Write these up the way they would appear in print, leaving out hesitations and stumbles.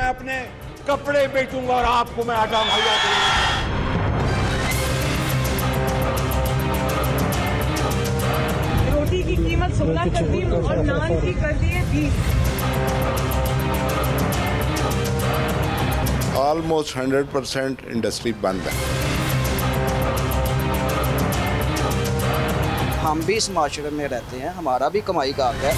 अपने कपड़े बेचूंगा और आपको मैं आटा मुहैया करूंगा। रोटी की कीमत 16 कर दी और नान की कर दी है 20। ऑलमोस्ट 100% इंडस्ट्री बंद है। हम भी इस माशरे में रहते हैं, हमारा भी कमाई का हक है।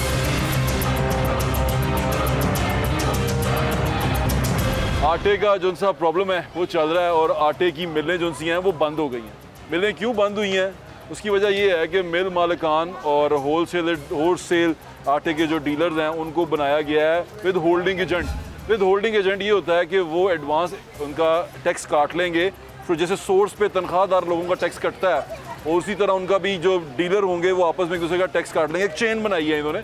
आटे का जो सा प्रॉब्लम है वो चल रहा है और आटे की मिलें जो सी हैं वो बंद हो गई हैं। मिलें क्यों बंद हुई हैं? उसकी वजह ये है कि मिल मालिकान और होलसेल आटे के जो डीलर्स हैं उनको बनाया गया है with holding agent. With holding agent ये होता है कि वो एडवांस उनका टैक्स काट लेंगे, फिर जैसे सोर्स पे तनख्वाहदार लोगों का टैक्स कटता है और उसी तरह उनका भी जो डीलर होंगे वो आपस में एक दूसरे का टैक्स काट लेंगे। एक चेन बनाई है इन्होंने,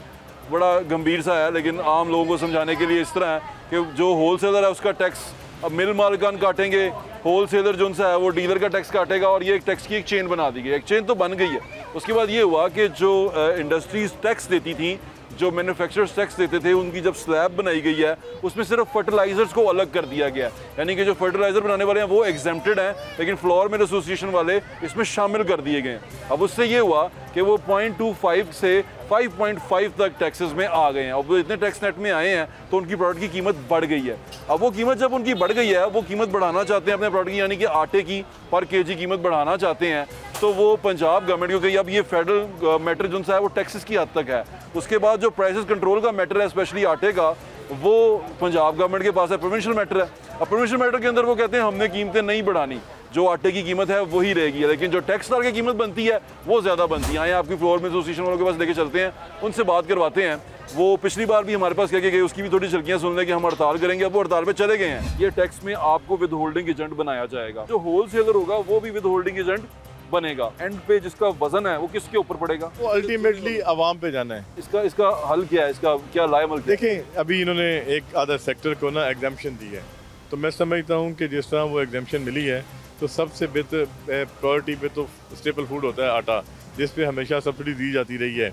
बड़ा गंभीर सा है, लेकिन आम लोगों को समझाने के लिए इस तरह है कि जो होलसेलर है उसका टैक्स अब मिल मालिकान काटेंगे, होलसेलर जो सा है वो डीलर का टैक्स काटेगा और ये एक टैक्स की एक चेन बना दी गई। एक चेन तो बन गई है। उसके बाद ये हुआ कि जो इंडस्ट्रीज टैक्स देती थी, जो मैन्युफैक्चरर्स टैक्स देते थे, उनकी जब स्लैब बनाई गई है उसमें सिर्फ फर्टिलाइजर्स को अलग कर दिया गया। यानी कि जो फर्टिलाइजर बनाने वाले हैं वो एग्जेम्प्टेड हैं, लेकिन फ्लोर मिल एसोसिएशन वाले इसमें शामिल कर दिए गए हैं। अब उससे ये हुआ कि वो 0.25 से 5.5 तक टैक्सेस में आ गए हैं। अब वो इतने टैक्स नेट में आए हैं तो उनकी प्रोडक्ट की कीमत बढ़ गई है। अब वो कीमत जब उनकी बढ़ गई है, वो कीमत बढ़ाना चाहते हैं अपने प्रोडक्ट की, यानी कि आटे की पर केजी कीमत बढ़ाना चाहते हैं, तो वो पंजाब गवर्नमेंट, क्योंकि अब ये फेडरल मैटर जो है वो टैक्सेस की हद तक है। उसके बाद जो प्राइसेस कंट्रोल का मैटर है स्पेशली आटे का, वो पंजाब गवर्नमेंट के पास है, प्रोविंशियल मैटर है। अब प्रोविंशियल मैटर के अंदर वो कहते हैं हमने कीमतें नहीं बढ़ानी, जो आटे की कीमत है वही रहेगी, लेकिन जो टैक्सदार की कीमत बनती है वो ज़्यादा बनती है। आए आपकी फ्लोर में एसोसिएशन वालों के पास लेके चलते हैं, उनसे बात करवाते हैं। वो पिछली बार भी हमारे पास कह के गए, उसकी भी थोड़ी झलकियाँ सुन लें कि हम हड़ताल करेंगे। अब वो हड़ताल पे चले गए हैं। ये टैक्स में आपको विद होल्डिंग एजेंट बनाया जाएगा। जो होलसेलर होगा वो भी विद होल्डिंग एजेंट बनेगा। एंड पे जिसका वजन है वो किसके ऊपर पड़ेगा? वो अल्टीमेटली आवाम पे जाना है। इसका हल क्या है? इसका क्या लाएमल? देखें, अभी इन्होंने एक आधा सेक्टर को ना एग्जाम्पशन दी है, तो मैं समझता हूँ कि जिस तरह वो एग्जाम्पशन मिली है तो सबसे बेहतर प्रायोरिटी पे तो स्टेपल फूड होता है आटा, जिस पे हमेशा सब्सिडी दी जाती रही है,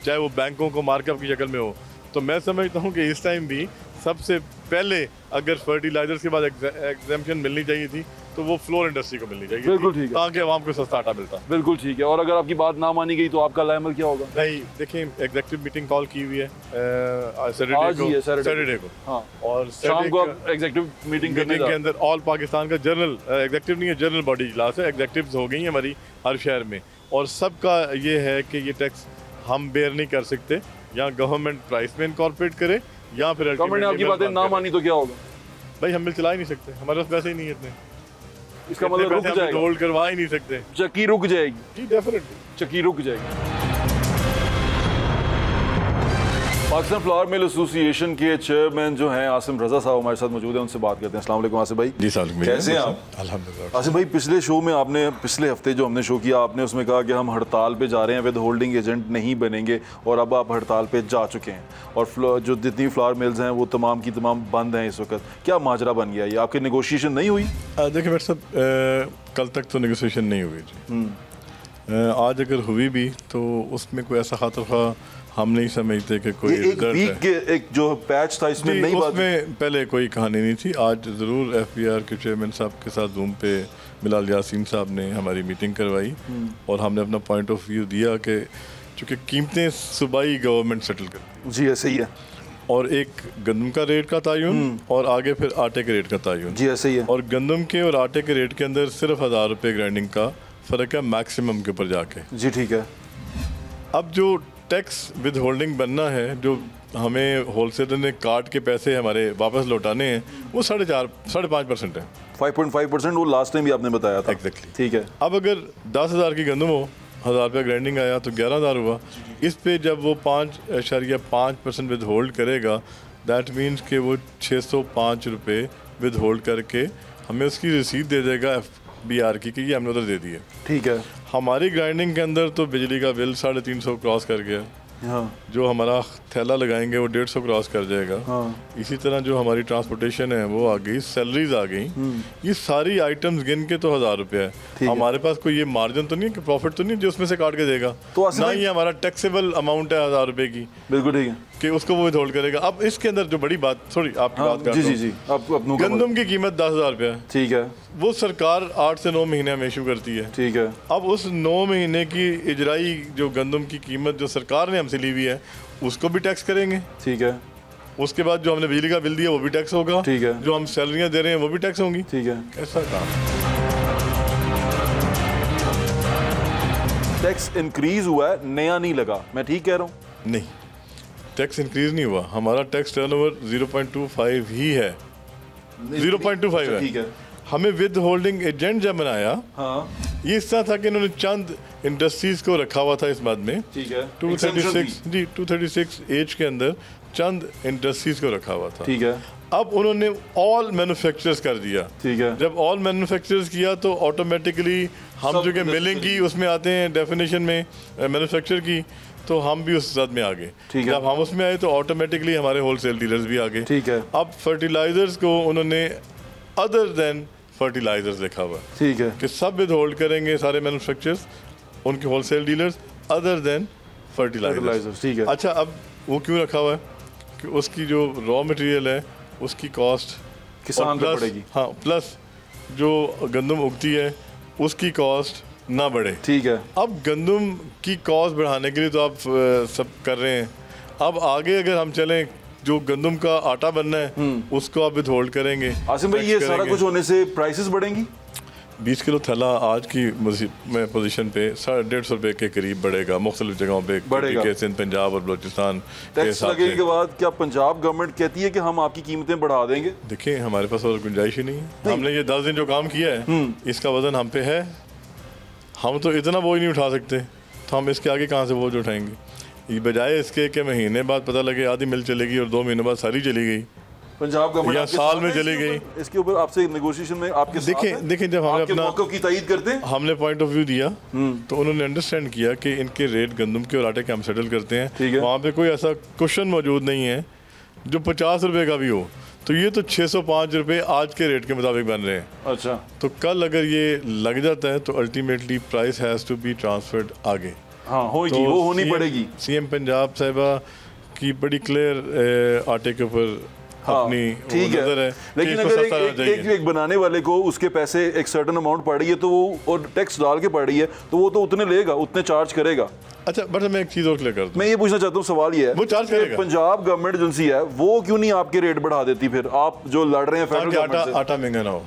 चाहे वो बैंकों को मार्कअप की शक्ल में हो। तो मैं समझता हूँ कि इस टाइम भी सबसे पहले अगर फर्टिलाइजर्स के बाद एग्जाम्पशन मिलनी चाहिए थी तो वो फ्लोर इंडस्ट्री को मिलनी चाहिए। बिल्कुल ठीक है, ताकि आवाम को सस्ता आटा मिलता। बिल्कुल ठीक है। और अगर आपकी बात ना मानी गई तो आपका लाएमल क्या होगा? नहीं, देखिए, एग्जीक्यूटिव मीटिंग कॉल की हुई है सैटरडे को, हाँ, और शाम को एग्जीक्यूटिव मीटिंग के अंदर ऑल पाकिस्तान का जनरल एग्जीक्यूटिव नहीं है, जनरल बॉडी इजलास है। एग्जीक्यूटिव्स हो गई हैं हमारी हर शहर में, और सबका ये है कि ये टैक्स हम बेयर नहीं कर सकते, या गवर्नमेंट प्राइस में इनकॉर्पोरेट करे या फिर गवर्नमेंट ने आपकी बातें ना मानी तो क्या होगा? भाई हम मिल चला ही नहीं सकते, हमारे पास पैसे ही नहीं है इतने। इसका मतलब रुक जाएगा, होल्ड करवा ही नहीं सकते, चक्की रुक जाएगी। जी डेफिनेटली चक्की रुक जाएगी। पाकिस्तान फ्लावर मिल एसोसिएशन के चेयरमैन जो हैं आसिम रजा साहब हमारे साथ मौजूद हैं, उनसे बात करते हैं। अस्सलाम वालेकुम आसिम भाई। जी साहब, कैसे हैं आप? अल्हम्दुलिल्लाह। आसिम भाई, पिछले शो में आपने, पिछले हफ्ते जो हमने शो किया, आपने उसमें कहा कि हम हड़ताल पे जा रहे हैं, विद होल्डिंग एजेंट नहीं बनेंगे, और अब आप हड़ताल पे जा चुके हैं और जो जितनी फ्लावर मिल्स हैं वो तमाम की तमाम बंद हैं इस वक्त। क्या माजरा बन गया? ये आपकी नेगोशिएशन नहीं हुई? देखिए मेरे साहब, कल तक तो नेगोशिएशन नहीं हुई जी। आज अगर हुई भी तो उसमें कोई ऐसा खातिर हम नहीं समझते कि कोई एक वीक के एक जो पैच था इसमें नहीं, उसमें पहले कोई कहानी नहीं थी। आज ज़रूर FBR के चेयरमैन साहब के साथ जूम पे बिलाल यासीन साहब ने हमारी मीटिंग करवाई और हमने अपना पॉइंट ऑफ व्यू दिया कि चूँकि कीमतें सूबाई गवर्नमेंट सेटल करती जी, ऐसे ही है, और एक गंदम का रेट का तयन और आगे फिर आटे के रेट का तयन जी, ऐसे ही है। और गंदम के और आटे के रेट के अंदर सिर्फ 1000 रुपये ग्राइंडिंग का फ़र्क है मैक्सिमम के ऊपर जाके। जी ठीक है। अब जो टैक्स विद होल्डिंग बनना है, जो हमें होलसेलर ने काट के पैसे हमारे वापस लौटाने हैं, वो 5.5% है। 5.5% वो लास्ट टाइम भी आपने बताया था। एग्जैक्टली, ठीक है। अब अगर 10,000 की गंदम हो, 1000 रुपये ग्राइंडिंग आया तो 11,000 हुआ। इस पे जब वो 5.5% विद होल्ड करेगा, दैट मीन्स कि वो 605 रुपये विद होल्ड करके हमें उसकी रसीद दे देगा FBR की कि ये हमने उधर दे दी है। ठीक है। हमारी ग्राइंडिंग के अंदर तो बिजली का बिल 350 क्रॉस कर गया। हाँ। जो हमारा थैला लगाएंगे वो 150 क्रॉस कर जाएगा। हाँ। इसी तरह जो हमारी ट्रांसपोर्टेशन है वो आ गई, सैलरीज आ गई, ये सारी आइटम्स गिन के तो 1000 रुपये है। हमारे पास कोई ये मार्जिन तो नहीं है कि प्रॉफिट तो नहीं जो उसमें से काट के देगा, तो ना ही हमारा टैक्सेबल अमाउंट है 1000 रुपये की। बिल्कुल ठीक है। कि उसको वो विथहोल्ड करेगा। अब इसके अंदर जो बड़ी बात, सॉरी आपकी बात कर जी जी जी, आप अपनों का गंदम की कीमत 10,000 रुपया है, ठीक है, वो सरकार 8 से 9 महीने में इशू करती है। ठीक है, अब उस 9 महीने की इजराई जो गंदम की कीमत जो सरकार ने हमसे ली हुई है उसको भी टैक्स करेंगे। ठीक है, उसके बाद जो हमने बिजली का बिल दिया वो भी टैक्स होगा। ठीक है, जो हम सैलरियाँ दे रहे हैं वो भी टैक्स होंगी। ठीक है। कैसा काम? टैक्स इंक्रीज हुआ है, नया नहीं लगा, मैं ठीक कह रहा हूँ? नहीं, टैक्स इंक्रीज नहीं हुआ, हमारा टैक्स टर्नओवर 0.25 ही है, 0.25 है। ठीक है, हमें विद होल्डिंग एजेंट जब बनाया, हाँ, ये इस तरह था कि इन्होंने चंद इंडस्ट्रीज को रखा हुआ था इस बात में। ठीक है, 236 जी 236 एज के अंदर चंद इंडस्ट्रीज को रखा हुआ था। ठीक है, अब उन्होंने ऑल मैन्युफैक्चरर्स कर दिया। ठीक है, जब ऑल मैन्युफैक्चरर्स किया तो ऑटोमेटिकली हम सब जो कि industry मिलिंग की उसमें आते हैं डेफिनेशन में मैन्युफैक्चर की, तो हम भी उस साथ में आ गए। ठीक है। जब हम उसमें आए तो ऑटोमेटिकली हमारे होलसेल डीलर्स भी आ गए। ठीक है, अब फर्टिलाइजर्स को उन्होंने अदर देन फर्टिलाइजर्स लिखा हुआ है ठीक है, कि सब विद होल्ड करेंगे सारे मैन्युफैक्चरर्स, उनके wholesale dealers other than fertilisers. Fertilisers, ठीक है। अच्छा, अब वो क्यों रखा हुआ है कि उसकी जो रॉ मटेरियल है उसकी कॉस्ट किसान पे पड़ेगी। हाँ, प्लस जो गंदम उगती है उसकी कॉस्ट ना बढ़े। ठीक है, अब गंदम की कॉस्ट बढ़ाने के लिए तो आप सब कर रहे हैं। अब आगे अगर हम चलें, जो गंदम का आटा बनना है उसको आप विथहोल्ड करेंगे। आसिम भाई, ये सारा कुछ होने से प्राइसेस बढ़ेंगी? 20 किलो थैला आज की पोजीशन पे 150 रुपए के करीब बढ़ेगा, मुख्तलिफ जगहों पे बढ़ेगा। के सिंध, पंजाब और बलोचिस्तान के टैक्स हिसाब लगने से। के बाद क्या पंजाब गवर्नमेंट कहती है कि हम आपकी कीमतें बढ़ा देंगे? देखिए, हमारे पास और गुंजाइश ही नहीं है। हमने ये 10 दिन जो काम किया है इसका वजन हम पे है, हम तो इतना बोझ नहीं उठा सकते, तो हम इसके आगे कहाँ से बोझ उठाएंगे? ये बजाय इसके कि महीने बाद पता लगे आधी मिल चलेगी और 2 महीने बाद सारी चली गई, पंजाब गवर्नमेंट या आपके साल साथ में है चली इसके गई। ऊपर? इसके ऊपर आपसे नेगोशिएशन में आपके साथ है? देखें जब हमने आपके अपना मौक़िफ़ की तायीद करते हैं? हमने पॉइंट ऑफ व्यू दिया तो उन्होंने अंडरस्टैंड किया कि इनके रेट गंदम के और आटे के हम सेटल करते ठीक है। हैं। वहाँ पे कोई ऐसा क्वेश्चन मौजूद नहीं है जो 50 रुपए का भी हो, तो ये तो 605 रुपए आज के रेट के मुताबिक बन रहे हैं। अच्छा, तो कल अगर ये लग जाता है तो ultimately price has to be transferred आगे। हाँ, होगी, तो वो होनी पड़ेगी। सीएम पंजाब साहिबा की बड़ी क्लियर आटे के ऊपर हाँ, अपनी ठीक है, नजर है। लेकिन कि इसको अगर सस्ता होना चाहिए। एक बनाने वाले को उसके पैसे एक सर्टेन अमाउंट पड़ रही है तो वो, और टैक्स डाल के पड़ रही है तो वो तो उतने लेगा, उतने चार्ज करेगा। अच्छा, बट मैं एक चीज़ और क्लियर कर दूं। मैं ये पूछना चाहता हूँ, सवाल ये है, वो चार्ज कि करेगा। पंजाब गवर्नमेंट एजेंसी है वो क्यों नहीं आपके रेट बढ़ा देती? फिर आप जो लड़ रहे हैं फेडरल ताकि गवर्नमेंट से। आटा महंगा ना हो।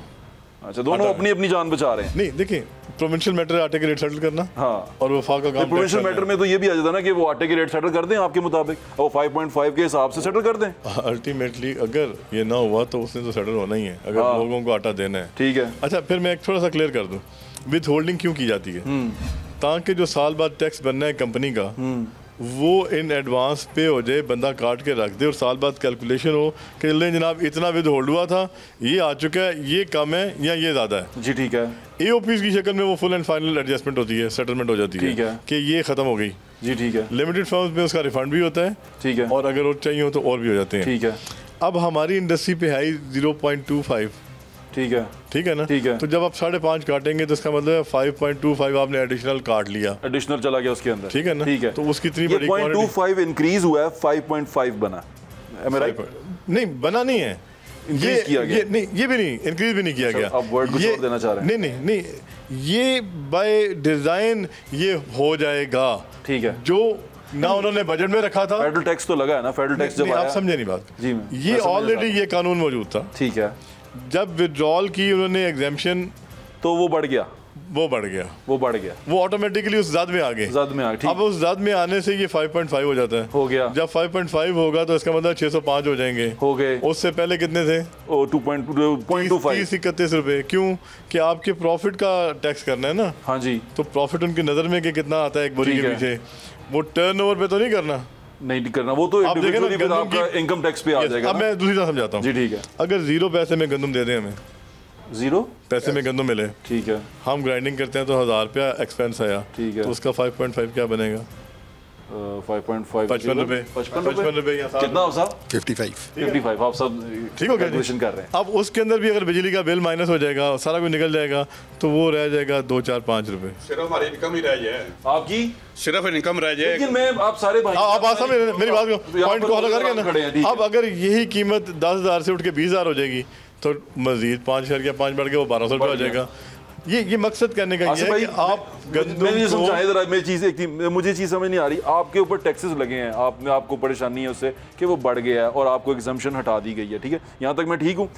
अच्छा, दोनों अपनी अपनी जान बचा रहे हैं। नहीं, देखिए, प्रोविंशियल मैटर आटे के रेट सेटल करना, हाँ, और वफाक का काम प्रोविंशियल मैटर में तो ये भी आ जाता है ना कि वो आटे के रेट सेटल कर दें आपके मुताबिक, वो 5.5 के हिसाब से सेटल कर दें। अल्टीमेटली अगर ये ना हुआ तो उसने तो सेटल होना ही है, अगर हाँ। लोगों को आटा देना है। ठीक है, अच्छा, फिर मैं एक थोड़ा सा क्लियर कर दूं, विथ होल्डिंग क्यों की जाती है? ताकि जो साल बाद टैक्स बनना है कंपनी का वो इन एडवांस पे हो जाए, बंदा काट के रख दे और साल बाद कैलकुलेशन हो कि ले जनाब इतना विद होल्ड हुआ था, ये आ चुका है, ये कम है या ये ज़्यादा है। जी ठीक है, एओपीज की शक्ल में वो फुल एंड फाइनल एडजस्टमेंट होती है, सेटलमेंट हो जाती ठीक है कि ये ख़त्म हो गई। जी ठीक है, लिमिटेड फर्म्स में उसका रिफंड भी होता है, ठीक है, और अगर और चाहिए हो तो और भी हो जाते हैं। ठीक है, अब हमारी इंडस्ट्री पे है 0.25, ठीक है, ठीक है ना? ठीक है। तो जब आप 5.5 काटेंगे तो इसका मतलब है 5.25 आपने एडिशनल काट लिया, एडिशनल चला गया उसके अंदर। ठीक है ना? ठीक है, तो उसकी इतनी ये बड़ी 0.25 इंक्रीज हुआ है, 5.5 बना, am I right? नहीं बना नहीं है, Increase किया गया। ये नहीं, ये भी नहीं, इंक्रीज भी नहीं किया गया। आप वर्ड कुछ और देना चाह रहे हैं? नहीं, ये बाय डिजाइन ये हो जाएगा। ठीक है, जो ना उन्होंने बजट में रखा था। फेडरल टैक्स तो लगा है ना, फेडरल टैक्स जब नहीं, आया। आप समझे नहीं बात जी, ये ऑलरेडी ये कानून मौजूद था। ठीक है, जब विड्रॉल की उन्होंने एग्जाम्पशन, तो वो बढ़ गया, वो बढ़ गया, वो ऑटोमेटिकली उस जद में आ गए। जद में आ, ठीक। अब उस जद में आने से ये 5.5 हो जाता है, हो गया। जब 5.5 होगा तो इसका मतलब 605 हो जाएंगे, हो गए। उससे पहले कितने थे? 2.25। 30-31 रुपए। क्यों? कि आपके प्रॉफिट का टैक्स करना है ना। हाँ जी, तो प्रॉफिट उनकी नजर में कि कितना आता है एक बोरी ठीक के है। पीछे, वो टर्नओवर पे तो नहीं करना। नहीं करना, वो तो आप देखें ना, इंडिविजुअली फिर गंदम आपका इनकम टैक्स पे आ Yes, जाएगा अब ना। मैं दूसरी तरह समझाता हूँ। जी ठीक है, अगर 0 पैसे में गंदम दे दें हमें, 0 पैसे में गंदम मिले, ठीक है, हम ग्राइंडिंग करते हैं तो 1000 रुपया एक्सपेंस आया, ठीक है। तो उसका 5.5 क्या बनेगा? 5.5 55 रुपए 55 रुपए या कितना हो साहब 55 आप सब ठीक हो गया कैलकुलेशन कर रहे हैं। अब उसके अंदर भी अगर बिजली का बिल माइनस हो जाएगा सारा कुछ निकल जाएगा तो वो रह जाएगा 2 4 5 रुपए। सिर्फ हमारी इनकम ही रह जाए, आपकी सिर्फ इनकम रह जाए। लेकिन मैं आप सारे भाई आप आसान मेरी बात को पॉइंट को हल करके ना, अब अगर यही कीमत 10,000 से उठ के 20,000 हो जाएगी तो मजीद 5.5 बढ़ के वो 1200 रुपये हो जाएगा। ये मकसद करने का ये है कि आप मैंने समझाया जरा, मेरी चीज़ एक थी, मुझे चीज़ समझ नहीं आ रही। आपके ऊपर टैक्सेस लगे हैं, आपको परेशानी है उससे कि वो बढ़ गया है और आपको एग्जम्पशन हटा दी गई है, ठीक है, यहाँ तक मैं ठीक हूँ।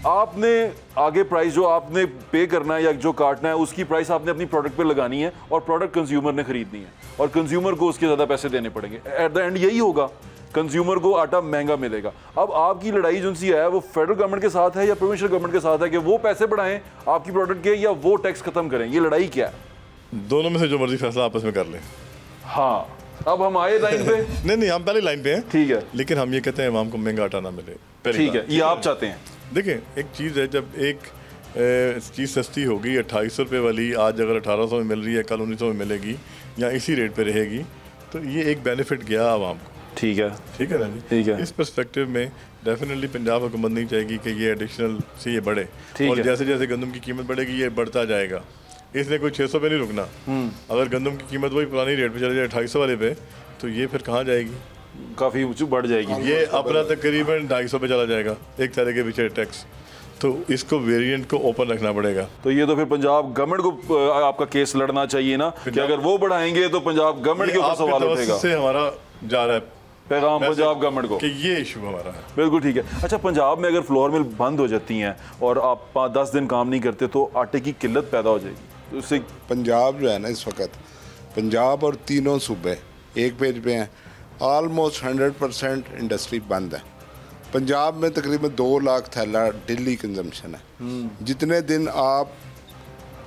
आपने आगे प्राइस जो आपने पे करना है या जो काटना है उसकी प्राइस आपने अपनी प्रोडक्ट पे लगानी है और प्रोडक्ट कंज्यूमर ने खरीदनी है और कंज्यूमर को उसके ज़्यादा पैसे देने पड़ेंगे। एट द एंड यही होगा, कंज्यूमर को आटा महंगा मिलेगा। अब आपकी लड़ाई जो सी है वो फेडरल गवर्नमेंट के साथ है या प्रोविंशियल गवर्नमेंट के साथ है कि वो पैसे बढ़ाएं आपकी प्रोडक्ट के या वो टैक्स खत्म करें, ये लड़ाई क्या है? दोनों में से जो मर्जी फैसला आपस में कर लें। हाँ, अब हम आए लाइन पे नहीं हम पहले लाइन पे हैं, ठीक है, लेकिन हम ये कहते हैं आवाम को महंगा आटा ना मिले, ठीक है, ये आप चाहते हैं। देखिए एक चीज़ है, जब एक चीज़ सस्ती होगी 2800 रुपये वाली आज अगर 1800 में मिल रही है, कल 1900 में मिलेगी या इसी रेट पे रहेगी, तो ये एक बेनिफिट गया आवाम को। ठीक है ना जी, ठीक है। इस पर्सपेक्टिव में डेफिनेटली पंजाब हुकूमत नहीं चाहेगी कि ये एडिशनल से ये बढ़े, और जैसे जैसे गंदम की कीमत बढ़ेगी ये बढ़ता जाएगा। इसने कोई 600 पे नहीं रुकना। अगर गंदम की कीमत वही पुरानी रेट पे चले जाए 2800 वाले पे, तो ये फिर कहाँ जाएगी? काफ़ी बढ़ जाएगी। ये अपना तकरीबन 250 पे चला जाएगा एक तरह के पीछे टैक्स, तो इसको वेरिएंट को ओपन रखना पड़ेगा। तो ये तो फिर पंजाब गवर्नमेंट को आपका केस लड़ना चाहिए ना कि अगर वो बढ़ाएंगे तो पंजाब गवर्नमेंट के ऊपर सवाल उठेगा। से हमारा जा रहा है पैगाम पंजाब गवर्नमेंट को कि ये इशू हमारा है। बिल्कुल ठीक है। अच्छा, पंजाब में अगर फ्लोर मिल बंद हो जाती हैं और आप 5-10 दिन काम नहीं करते तो आटे की किल्लत पैदा हो जाएगी, तो उससे पंजाब जो है ना, इस वक्त पंजाब और तीनों सूबे एक पेज पे हैं, ऑलमोस्ट 100% इंडस्ट्री बंद है। पंजाब में तकरीबन 2 लाख थैला डेली कंजम्पशन है। जितने दिन आप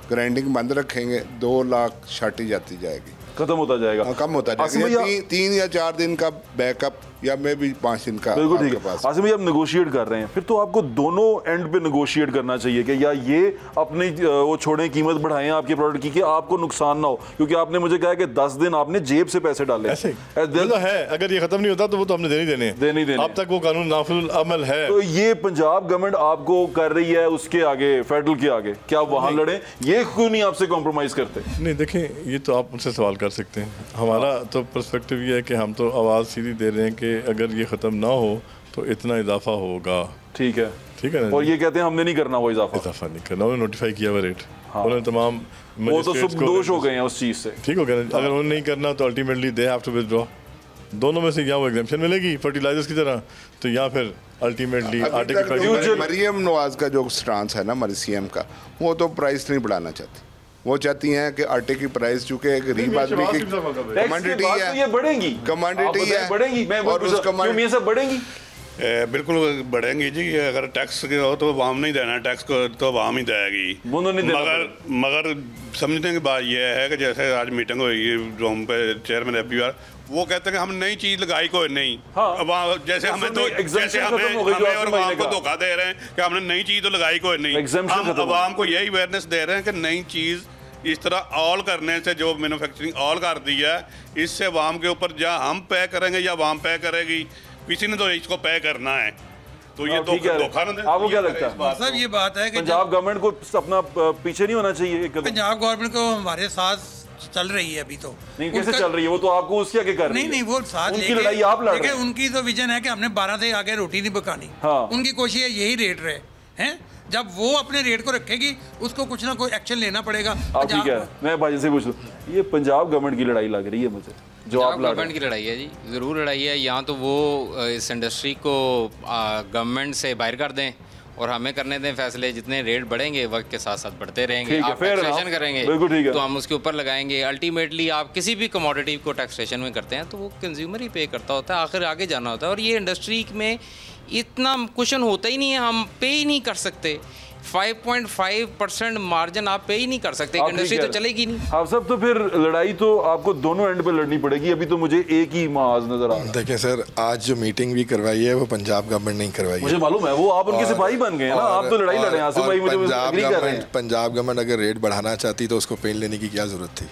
ग्राइंडिंग बंद रखेंगे 2 लाख शाटी जाती जाएगी, खत्म होता जाएगा, कम होता जाएगा। 3 या 4 दिन का बैकअप या मे भी 5 दिन का। बिल्कुल ठीक है। आसिम भाई, आप नेगोशिएट कर रहे हैं, फिर तो आपको दोनों एंड पे नेगोशिएट करना चाहिए कि या ये अपनी वो छोड़ें, कीमत बढ़ाएं आपके प्रोडक्ट की कि आपको नुकसान ना हो, क्योंकि आपने मुझे कहा कि 10 दिन आपने जेब से पैसे डाले। ऐसे तो है, अगर ये खत्म नहीं होता तो वो तो हमने देने अब तक वो कानून नाफिज अमल है। तो ये पंजाब गवर्नमेंट आपको कर रही है उसके आगे, फेडरल के आगे, क्या वहां लड़े? ये क्यों नहीं आपसे कॉम्प्रोमाइज करते? नहीं देखें, ये तो आप उनसे सवाल कर सकते हैं। हमारा तो पर्सपेक्टिव ये है कि हम तो आवाज़ सीधी दे रहे हैं कि अगर ये ख़त्म ना हो तो इतना इजाफा होगा। ठीक है ना। और ये कहते हैं हमने नहीं करना, वो इजाफा नहीं करना, उन्होंने नोटिफाई किया हुआ रेट। उन्होंने तमाम वो तो सब दोष हो गए हैं उस चीज़ से। ठीक हो गया। अगर उन्होंने नहीं करना तो ultimately they have to withdraw. दोनों में से या वो एग्जाम्पशन मिलेगी फर्टिलाइजर्स की तरह, तो या फिर अल्टीमेटली आटे की। मरियम नवाज का जो स्टांस है ना, हमारी CM का, वो तो प्राइस नहीं बढ़ाना चाहती। वो चाहती हैं कि आटे की प्राइस चूंकि गरीब आदमी की कमोडिटी है, ये बढ़ेंगी, कमोडिटी है, बढ़ेंगी। मैं और उस कमोडिटी से बढ़ेंगी, बिल्कुल बढ़ेंगी जी। अगर टैक्स हो तो आवाम नहीं देना, टैक्स को तो आवाम ही देगी। मगर समझने की बात यह है कि जैसे आज मीटिंग हुई रूम पे चेयरमैन FBR, वो कहते हैं कि हम नई चीज लगाई कोई नहीं। हाँ। जैसे हमें और आवाम को धोखा दे रहे हैं कि हमने नई चीज तो लगाई कोई नहीं। हम आवाम को यही अवेयरनेस दे रहे हैं कि नई चीज इस तरह ऑल करने से जो मैन्युफैक्चरिंग ऑल कर दी है, इससे आवाम के ऊपर या हम पे करेंगे या आवाम पे करेगी, किसी ने तो इसको पे करना है। तो ये तो धोखा ना दे। आपको क्या लगता है? साहब ये बात है कि पंजाब गवर्नमेंट को अपना पीछे नहीं होना चाहिए। पंजाब गवर्नमेंट को हमारे साथ चल रही है अभी तो। नहीं, कैसे चल रही है? वो तो आपको उसके आगे कर रही है। नहीं, वो साथ उनकी लड़ाई आप लड़ रहे हैं। उनकी तो विजन है कि हमने 12 से आगे रोटी नहीं पकानी। हाँ। उनकी कोशिश है यही रेट रहे हैं। जब वो अपने रेट को रखेगी उसको कुछ ना कोई एक्शन लेना पड़ेगा। ठीक है, मैं भाई से पूछ लूं, ये पंजाब गवर्नमेंट की लड़ाई लग रही है मुझे, जो आप गवर्नमेंट की लड़ाई है जी, ज़रूर लड़ाई है। यहाँ तो वो इस इंडस्ट्री को गवर्नमेंट से बाहर कर दें और हमें करने दें फैसले। जितने रेट बढ़ेंगे वक्त के साथ साथ बढ़ते रहेंगे। आप टैक्सेशन करेंगे तो हम उसके ऊपर लगाएंगे। अल्टीमेटली आप किसी भी कमोडिटी को टैक्सेशन में करते हैं तो वो कंज्यूमर ही पे करता होता है, आखिर आगे जाना होता है। और ये इंडस्ट्री में इतना कुशन होता ही नहीं है, हम पे ही नहीं कर सकते। 5.5% मार्जिन आप पे ही नहीं कर सकते, इंडस्ट्री तो चलेगी नहीं। आप सब तो फिर लड़ाई तो आपको दोनों एंड पे लड़नी पड़ेगी। अभी तो मुझे एक ही माज नजर आ रहा है। देखिए सर, आज जो मीटिंग भी करवाई है वो पंजाब गवर्नमेंट नहीं करवाई है, मुझे मालूम है। वो आप उनके सिपाही बन गए हैं ना, आप तो लड़ाई लड़े हैं। आसिम भाई मुझे एग्री कर रहे हैं। पंजाब गवर्नमेंट अगर रेट बढ़ाना चाहती तो उसको पेन लेने की क्या जरूरत थी?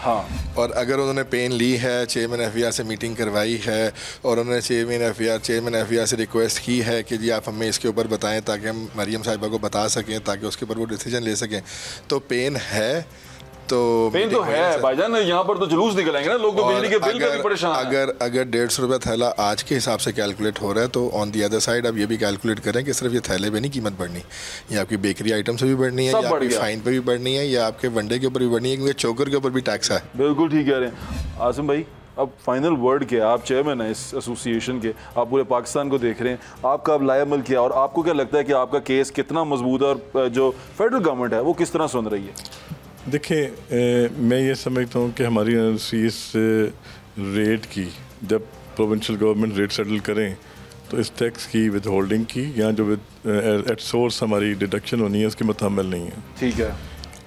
हाँ, और अगर उन्होंने पेन ली है, चेयरमैन एफबीआर से मीटिंग करवाई है और उन्होंने चेयरमैन एफबीआर से रिक्वेस्ट की है कि जी आप हमें इसके ऊपर बताएं ताकि हम मरियम साहिबा को बता सकें, ताकि उसके ऊपर वो डिसीजन ले सकें, तो पेन है, तो पेन तो है भाईजान। यहाँ पर तो जुलूस निकलेंगे ना लोग, तो बिजली के बिल पे भी परेशान हैं। अगर 150 रुपये थैला आज के हिसाब से कैलकुलेट हो रहा है, तो ऑन दी अदर साइड आप ये भी कैलकुलेट करें कि सिर्फ ये थैले पे नहीं कीमत बढ़नी, ये आपकी बेकरी आइटम से भी बढ़नी है, या आपकी फाइन पे भी बढ़नी है, या आपके वनडे के ऊपर भी बढ़नी है, क्योंकि चोकर के ऊपर भी टैक्स है। बिल्कुल ठीक कह रहे हैं आसिम भाई। अब फाइनल वर्ड क्या, आप चेयरमैन हैं इस एसोसिएशन के, आप पूरे पाकिस्तान को देख रहे हैं, आपका अब लाएअमल क्या, और आपको क्या लगता है कि आपका केस कितना मजबूत है और जो फेडरल गवर्नमेंट है वो किस तरह सुन रही है? देखिए, मैं ये समझता हूँ कि हमारी इस रेट की जब प्रोविंशियल गवर्नमेंट रेट सेटल करें तो इस टैक्स की विद होल्डिंग की या जो विद एट सोर्स हमारी डिडक्शन होनी है उसकी मुतहम्मिल नहीं है। ठीक है,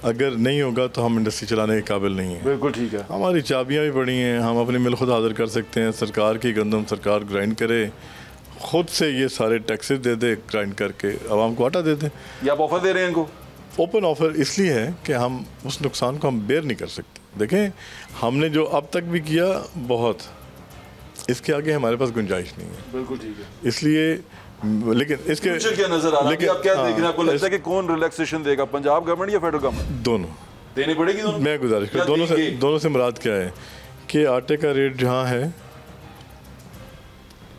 अगर नहीं होगा तो हम इंडस्ट्री चलाने के काबिल नहीं है। बिल्कुल ठीक है, हमारी चाबियाँ भी पड़ी हैं, हम अपनी मिल खुद हाजिर कर सकते हैं, सरकार की गंदम सरकार ग्राइंड करे, खुद से ये सारे टैक्सेस दे दे, ग्राइंड करके आवाम को आटा दे दें। या आप ऑफर दे रहे हैं इनको? ओपन ऑफर इसलिए है कि हम उस नुकसान को हम बेयर नहीं कर सकते। देखें, हमने जो अब तक भी किया बहुत, इसके आगे हमारे पास गुंजाइश नहीं है। बिल्कुल ठीक है, इसलिए लेकिन इसके क्या नजर आ रहा है, आप क्या देख रहे हैं? आपको लगता है कि कौन रिलैक्सेशन देगा, पंजाब गवर्नमेंट या फेडरल गवर्नमेंट? दोनों देनी पड़ेगी। दोनों मैं गुजारिश कर दोनों से मुराद क्या है कि आटे का रेट जहाँ है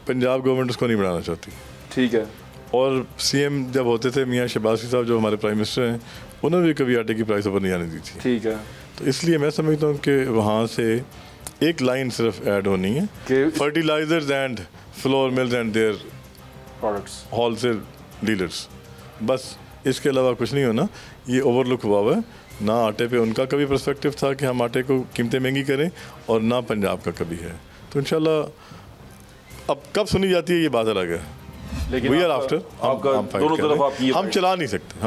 पंजाब गवर्नमेंट उसको नहीं बढ़ाना चाहती। ठीक है, और सीएम जब होते थे मियाँ शहबाज साहब जो हमारे प्राइम मिनिस्टर हैं, उन्होंने भी कभी आटे की प्राइस ऊपर नहीं आने दी थी। ठीक है, तो इसलिए मैं समझता हूँ कि वहाँ से एक लाइन सिर्फ ऐड होनी है कि fertilisers and flour mills and their products wholesale dealers, बस इसके अलावा कुछ नहीं होना। ये ओवरलुक हुआ है ना, आटे पे उनका कभी पर्सपेक्टिव था कि हम आटे को कीमतें महंगी करें, और ना पंजाब का कभी है। तो इंशाल्लाह अब कब सुनी जाती है ये बात अलग है, लेकिन वी आर आफ्टर दोनों तरफ आप ये हम चला नहीं सकते।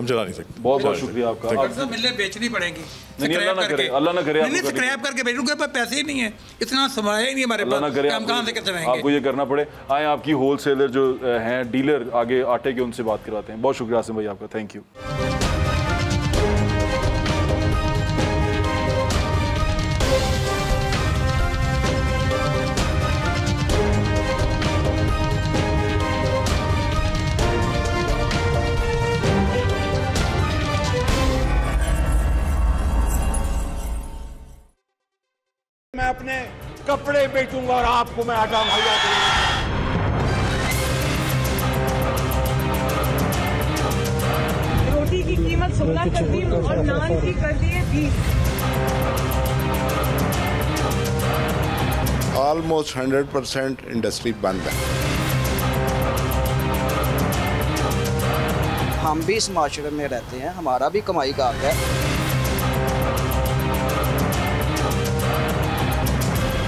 बहुत बहुत शुक्रिया आपका। मिलें बेचनी पड़ेगी, अल्लाह ना करे नहीं स्क्रैप करके बेचूं, के पास पैसे ही नहीं है, इतना समाया ही नहीं हमारे पास, हम कहाँ से कैसे रहेंगे? आपको ये करना पड़े। आए आपकी होलसेलर जो हैं डीलर आगे आटे के, उनसे बात कराते हैं। बहुत शुक्रिया आसिम भाई आपका, थैंक यू। मैं अपने कपड़े बेचूंगा और आपको मैं आटा मुहैया करूंगा। रोटी की कीमत 16 कर दी और नान की कर दी है 20। ऑलमोस्ट 100% इंडस्ट्री बंद है। हम भी इस माशरे में रहते हैं, हमारा भी कमाई का हक है।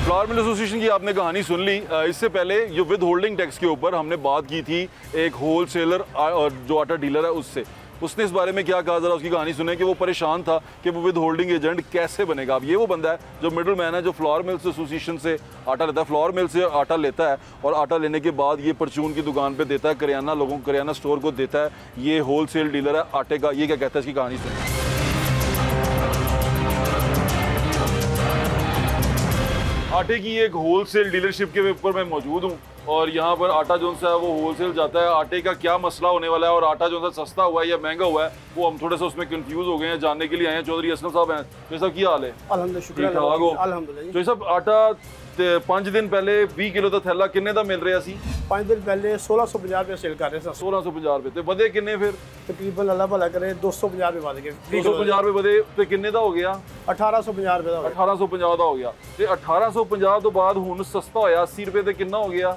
फ्लावर मिल एसोसिएशन की आपने कहानी सुन ली। इससे पहले जो विद होल्डिंग टैक्स के ऊपर हमने बात की थी एक होलसेलर और जो आटा डीलर है उससे, उसने इस बारे में क्या कहा, जरा उसकी कहानी सुने कि वो परेशान था कि वो विद होल्डिंग एजेंट कैसे बनेगा। अब ये वो बंदा है जो मिडिल मैन है, जो फ्लावर मिल्स एसोसिएशन से आटा लेता है, फ्लावर मिल से आटा लेता है और आटा लेने के बाद ये परचून की दुकान पे देता है, करियाना लोगों को, करियाना स्टोर को देता है। ये होलसेल डीलर है आटे का। ये क्या कहता है, इसकी कहानी सुने। आटे की एक होलसेल डीलरशिप के ऊपर मैं मौजूद हूँ और यहाँ पर आटा जो सा है वो होलसेल जाता है। आटे का क्या मसला होने वाला है और आटा जो सा सस्ता हुआ है या महंगा हुआ है, वो हम थोड़ा सा उसमें कंफ्यूज हो गए हैं। जानने के लिए आए हैं। चौधरी असलम साहब हैं। तो साहब क्या हाल है? अल्हम्दुलिल्लाह। तो साहब आटा 5 दिन पहले 20 किलो का थैला किन्ने का मिल रहा सी? 5 दिन पहले 1650 रुपये सेल कर रहे थे। 1650 रुपये तो बदे किन्ने फिर? तकरीबन अल्लाह भला करे 250 रुपये बद गए। 250 रुपये बदे तो किन्ने का हो गया? 1850 रुपये का। 1850 का हो गया। तो 1850 तो बाद हुन सस्ता होया 80 रुपये तो कितना हो गया?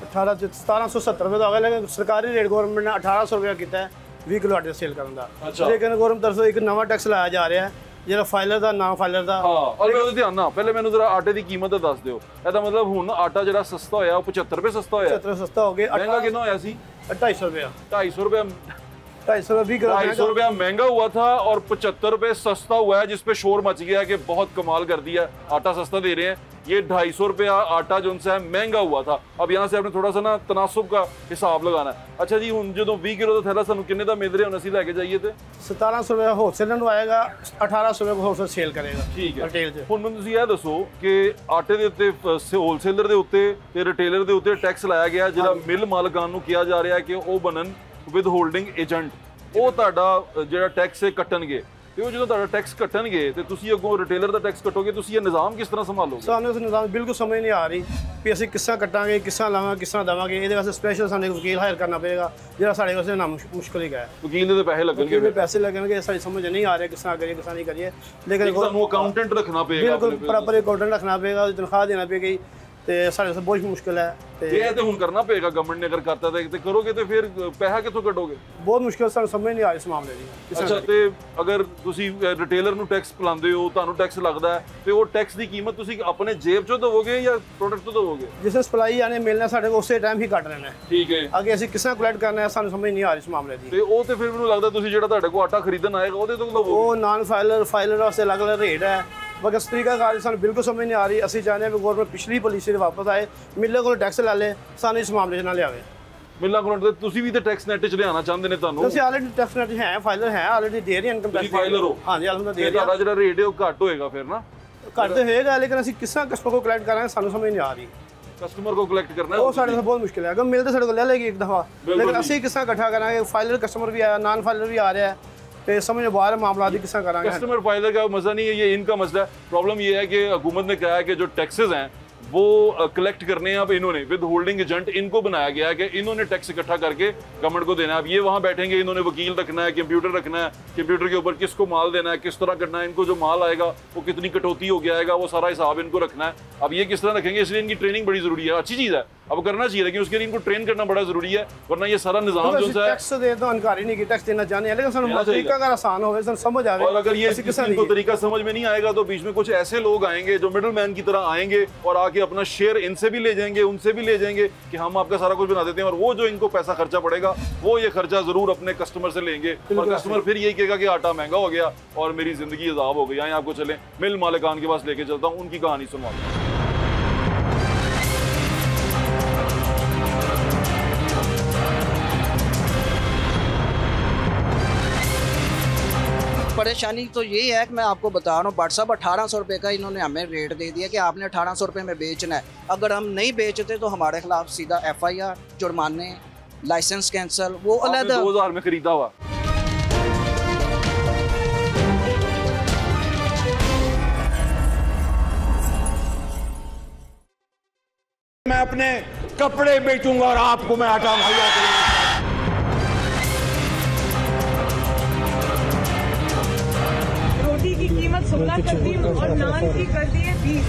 1770 रुपये का हो गया। लेकिन सरकारी रेट गवर्नमेंट ने 1800 रुपये किया 20 किलो आटे सेल करने का। अच्छा। लेकिन गवर्नमेंट तरफ से एक नवा टैक्स लाया जा रहा है ਜਿਹੜਾ ਫਾਈਲਰ ਦਾ ਨਾਮ ਫਾਈਲਰ ਦਾ। ਹਾਂ ਔਰ ਮੈਂ ਉਹਦੇ ਧਿਆਨ ਨਾਲ ਪਹਿਲੇ ਮੈਨੂੰ ਜ਼ਰਾ ਆਟੇ ਦੀ ਕੀਮਤ ਦੱਸ ਦਿਓ। ਇਹਦਾ ਮਤਲਬ ਹੁਣ ਆਟਾ ਜਿਹੜਾ ਸਸਤਾ ਹੋਇਆ ਉਹ 75 ਰੁਪਏ ਸਸਤਾ ਹੋਇਆ। 75 ਸਸਤਾ ਹੋ ਗਿਆ। ਮਹਿੰਗਾ ਕਿੰਨਾ ਹੋਇਆ ਸੀ? 250 ਰੁਪਏ। 250 ਰੁਪਏ 250 रुपया महंगा हुआ था और 75 रुपए सस्ता हुआ है, जिसपे शोर मच गया कि बहुत कमाल कर दिया, आटा सस्ता दे रहे हैं। ये 250 रुपया आटा जो है महंगा हुआ था। अब यहाँ से आपने थोड़ा सा ना तनासुब का हिसाब लगाना है। अच्छा जी, हूँ जो 20 किलो का थैला सानू किन्ने दा मिल रहे हैं, असीं लैके जाइए थे 1700 रुपया होलसेल आएगा, 1800 रुपये होलसेल सेल करेगा। ठीक है, ਹੁਣ ਮੈਨੂੰ ਤੁਸੀਂ ਇਹ ਦੱਸੋ ਕਿ ਆਟੇ ਦੇ ਉੱਤੇ ਹੋਲਸੇਲਰ ਦੇ ਉੱਤੇ ਤੇ ਰਿਟੇਲਰ ਦੇ ਉੱਤੇ ਟੈਕਸ ਲਾਇਆ ਗਿਆ, ਜਿਹੜਾ ਮਿਲ ਮਾਲਕਾਂ ਨੂੰ ਕਿਹਾ ਜਾ ਰਿਹਾ ਹੈ ਕਿ ਉਹ ਬਣਨ ਵਿਦ ਹੋਲਡਿੰਗ ਏਜੰਟ, ਉਹ ਤੁਹਾਡਾ ਜਿਹੜਾ ਟੈਕਸ ਹੈ ਕੱਟਣਗੇ। ਤੇ ਉਹ ਜਦੋਂ ਤੁਹਾਡਾ ਟੈਕਸ ਕੱਟਣਗੇ ਤੇ ਤੁਸੀਂ ਅੱਗੋਂ ਰਿਟੇਲਰ ਦਾ ਟੈਕਸ ਕੱਟੋਗੇ, ਤੁਸੀਂ ਇਹ ਨਿਜ਼ਾਮ ਕਿਸ ਤਰ੍ਹਾਂ ਸੰਭਾਲੋਗੇ? ਸਾਨੂੰ ਇਸ ਨਿਜ਼ਾਮ ਬਿਲਕੁਲ ਸਮਝ ਨਹੀਂ ਆ ਰਹੀ ਵੀ ਅਸੀਂ ਕਿੱਸਾ ਕੱਟਾਂਗੇ, ਕਿੱਸਾ ਲਾਵਾਂਗੇ, ਕਿੱਸਾ ਦੇਵਾਂਗੇ। ਇਹਦੇ ਵਾਸਤੇ ਸਪੈਸ਼ਲ ਸਾਨੂੰ ਵਕੀਲ ਹਾਇਰ ਕਰਨਾ ਪਏਗਾ, ਜਿਹੜਾ ਸਾਡੇ ਵਾਸਤੇ ਨਾ ਮੁਸ਼ਕਲ ਹੀ ਹੈ। ਵਕੀਲ ਦੇ ਪੈਸੇ ਲੱਗਣਗੇ, ਪੈਸੇ ਲੱਗਣਗੇ, ਸਾਡੀ ਸਮਝ ਨਹੀਂ ਆ ਰਿਹਾ ਕਿਸ ਤਰ੍ਹਾਂ ਕਰੀਏ, ਕਿਸ ਤਰ੍ਹਾਂ ਨਹੀਂ ਕਰੀਏ। ਲੇਕਿਨ ਤੁਹਾਨੂੰ ਅਕਾਊਂਟੈਂਟ ਰੱਖਣਾ ਪਏਗਾ, ਬਿਲਕੁਲ ਪ੍ਰੋਪਰ ਅਕਾਊਂਟੈਂਟ ਰੱਖਣਾ ਪਏਗਾ, ਉਹਦੀ ਤਨਖਾਹ ਦੇਣਾ ਪਏਗੀ ਤੇ ਸਾਡੇ ਵਾਸਤੇ ਬਹੁਤ ਮੁਸ਼ਕਿਲ ਹੈ। ਤੇ ਇਹ ਤੇ ਹੁਣ ਕਰਨਾ ਪਏਗਾ ਗਵਰਨਮੈਂਟ ਨੇ, ਅਗਰ ਕਰਤਾ ਤੇ ਕਰੋਗੇ ਤੇ ਫਿਰ ਪੈਸਾ ਕਿੱਥੋਂ ਕੱਢੋਗੇ? ਬਹੁਤ ਮੁਸ਼ਕਿਲ, ਸਾਨੂੰ ਸਮਝ ਨਹੀਂ ਆ ਰਹੀ ਇਸ ਮਾਮਲੇ ਦੀ। ਅੱਛਾ, ਤੇ ਅਗਰ ਤੁਸੀਂ ਰਿਟੇਲਰ ਨੂੰ ਟੈਕਸ ਪਲਾਉਂਦੇ ਹੋ, ਤੁਹਾਨੂੰ ਟੈਕਸ ਲੱਗਦਾ ਹੈ, ਤੇ ਉਹ ਟੈਕਸ ਦੀ ਕੀਮਤ ਤੁਸੀਂ ਆਪਣੇ ਜੇਬ ਚੋਂ ਦੇਵੋਗੇ ਜਾਂ ਪ੍ਰੋਡਕਟ ਤੋਂ ਦੇਵੋਗੇ? ਜਿਸ ਸਪਲਾਈ ਆਨੇ ਮਿਲਣਾ ਸਾਡੇ ਕੋਲ ਉਸੇ ਟਾਈਮ ਹੀ ਕੱਟ ਲੈਣਾ ਹੈ। ਠੀਕ ਹੈ, ਅੱਗੇ ਅਸੀਂ ਕਿਸ ਤਰ੍ਹਾਂ ਕਲੈਕਟ ਕਰਨਾ ਹੈ ਸਾਨੂੰ ਸਮਝ ਨਹੀਂ ਆ ਰਹੀ ਇਸ ਮਾਮਲੇ ਦੀ। ਤੇ ਉਹ ਤੇ ਫਿਰ ਮੈਨੂੰ ਲੱਗਦਾ ਤੁਸੀਂ ਜਿਹੜਾ ਤੁਹਾਡੇ ਕੋਲ ਆਟਾ ਖਰੀਦਣ ਆਏਗਾ ਉਹਦੇ ਤੋਂ ਲਵੋਗੇ। ਉਹ ਨਾਨ ਫਾਈਲਰ ਵਾਸਤੇ ਅਲੱਗ ਅਲੱਗ ਰੇਟ ਹੈ। मगर इस तरीका कार सानू बिल्कुल समझ नहीं आ रही। असीं चाहते हैं कि गौरमेंट पिछली पॉलिसी वापस आए, मिले को टैक्स ला ले, सानू इस मामले च ना लियावे। मिला को तुसीं भी ते टैक्स नेट च लियाना चाहते ने, तुहानू ਅਸੀਂ ਆਲਰੇਡੀ ਟੈਕਸ ਨੈਟ ਹੈ, ਫਾਈਲਰ ਹੈ, ਆਲਰੇਡੀ ਦੇ ਰਹੀ ਹੈ ਇਨਕਮ ਟੈਕਸ ਫਾਈਲਰ ਹੋ। ਹਾਂਜੀ, ਅਲਹਮਦੁਲਿਲਾ ਦੇ ਰਹੀ ਹੈ। ਤੁਹਾਡਾ ਜਿਹੜਾ ਰੇਟ ਹੈ ਉਹ ਘੱਟ ਹੋਏਗਾ ਫਿਰ ਨਾ? ਘੱਟ ਤੇ ਹੋਏਗਾ, ਲੇਕਿਨ ਅਸੀਂ ਕਿਸ ਤਰ੍ਹਾਂ ਕਸਟਮਰ को कलेक्ट करांगे ਸਾਨੂੰ ਸਮਝ ਨਹੀਂ ਆ ਰਹੀ। ਕਸਟਮਰ को कलेक्ट करना है ਉਹ ਸਾਡੇ ਲਈ ਬਹੁਤ ਮੁਸ਼ਕਿਲ ਹੈ। ਅਗਰ ਮਿਲਦੇ ਸਾਡੇ ਕੋਲ ਲੈ ਲੇਗੀ ਇੱਕ ਦਫਾ, ਲੇਕਿਨ ਅਸੀਂ ਕਿਸ ਤਰ੍ਹਾਂ ਇਕੱਠਾ ਕਰਾਂਗੇ? ਫਾਈਲਰ ਕਸਟਮਰ ਵੀ ਆਇਆ, ਨਾਨ ਫਾਈਲਰ भी आ रहा है, तो समझ बाहर मामला किस तरह करांगे? कस्टमर फाइलर का मसला नहीं है, ये इनका मसला है। प्रॉब्लम ये है कि हुकूमत ने कहा है कि जो टैक्सेस हैं वो कलेक्ट करने हैं अब इन्होंने विद होल्डिंग एजेंट, इनको बनाया गया है कि इन्होंने टैक्स इकट्ठा करके गवर्नमेंट को देना है। अब ये वहाँ बैठेंगे, इन्होंने वकील रखना है, कंप्यूटर रखना है, कंप्यूटर के ऊपर किसको माल देना है, किस तरह करना है, इनको जो माल आएगा वो कितनी कटौती हो गया आएगा, वो सारा हिसाब इनको रखना है। अब ये किस तरह रखेंगे, इसलिए इनकी ट्रेनिंग बड़ी जरूरी है। अच्छी चीज़ है, अब करना चाहिए, लेकिन उसके लिए इनको ट्रेन करना बड़ा जरूरी है, वरना ये सारा निजाम जो है टैक्स दे तो इनकारी नहीं की टैक्स देना चाहते हैं, लेकिन तरीका अगर आसान हो, समझ आए। और अगर ये इनको तरीका समझ में नहीं आएगा तो बीच में कुछ ऐसे लोग आएंगे जो मिडल मैन की तरह आएंगे और आके अपना शेयर इनसे भी ले जाएंगे, उनसे भी ले जाएंगे कि हम आपका सारा कुछ बना देते हैं, और वो जो इनको पैसा खर्चा पड़ेगा वो ये खर्चा जरूर अपने कस्टमर से लेंगे, और कस्टमर फिर यही कहेगा कि आटा महंगा हो गया और मेरी जिंदगी अजाब हो गई। यहाँ आपको चले मिल मालिकान के पास लेके चलता हूँ, उनकी कहानी सुनवाता हूँ। परेशानी तो यही है कि मैं आपको बता रहा हूँ, व्हाट्सअप 1800 रुपये का इन्होंने हमें रेट दे दिया कि आपने 1800 रुपये में बेचना है। अगर हम नहीं बेचते तो हमारे खिलाफ सीधा FIR, जुर्माने, लाइसेंस कैंसिल, वो अलग 2000 में खरीदा हुआ। मैं अपने कपड़े बेचूंगा और आपको मैं आटा मुहैया करूंगा। रोटी की कीमत 16 कर दी और नान की कर दी है 20।